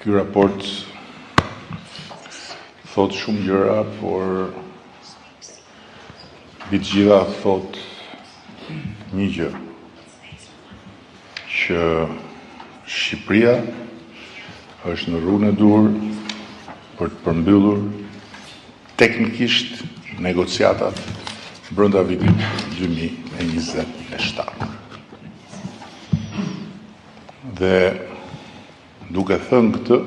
Ky raport thot shumë gjëra, por mbi të gjitha thot një gjë, që Shqipëria është në rrugën e dur për të përmbyllur teknikisht negociatat brenda vitit 2027. Dhe duke thënë këtë,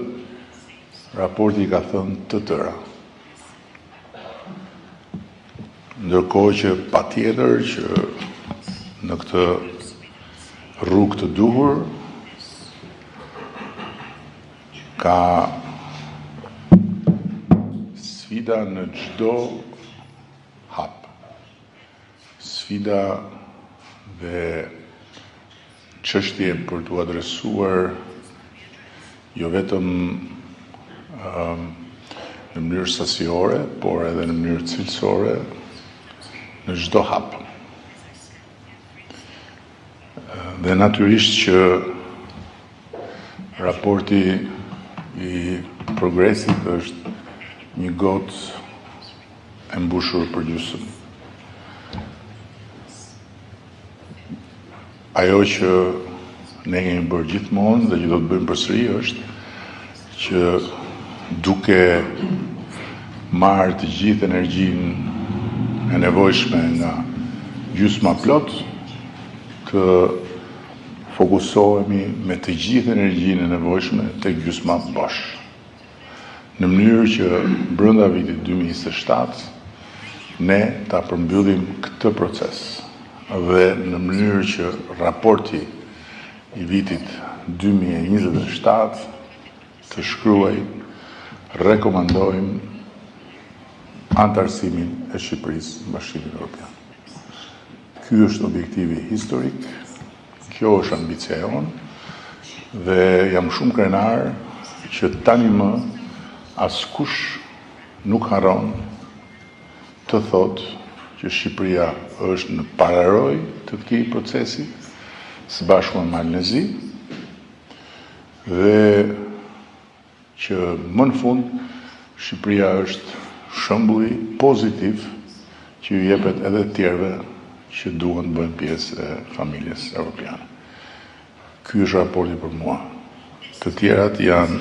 raporti ka thënë të tëra. Ndërkohë që patjetër që në këtë rrugë të duhur ka sfida në çdo hap. Sfida dhe çështje për t'u adresuar jo vetëm në mënyrë sasiore, por edhe në mënyrë cilësore në çdo hap. Dhe natyrisht që raporti i progresit është një gotë e mbushur për gjysmë. Ajo që ne kemi bërë gjithmonë dhe që do të bëjmë përsëri është që duke marrë të gjithë energjinë e nevojshme nga gjysma plot, të fokusohemi me të gjithë energjinë e nevojshme tek gjysma bosh. Në mënyrë që brenda vitit 2027 ne ta përmbyllim këtë proces dhe në mënyrë që raporti i vitit 2027 të shkruaj rekomandojmë antarësimin e Shqipërisë në Bashkimin Evropian. Ky është objektivi historik, kjo është ambicia jonë dhe jam shumë krenar që tani më askush nuk harron të thotë që Shqipëria është në pararoj të këtij procesi së bashku me Malnezi dhe që më në fund Shqipëria është shembulli pozitiv që ju jepet edhe të tjerëve që duan të bëjnë pjesë e familjes evropiane. Ky është raporti për mua. Të tjerat janë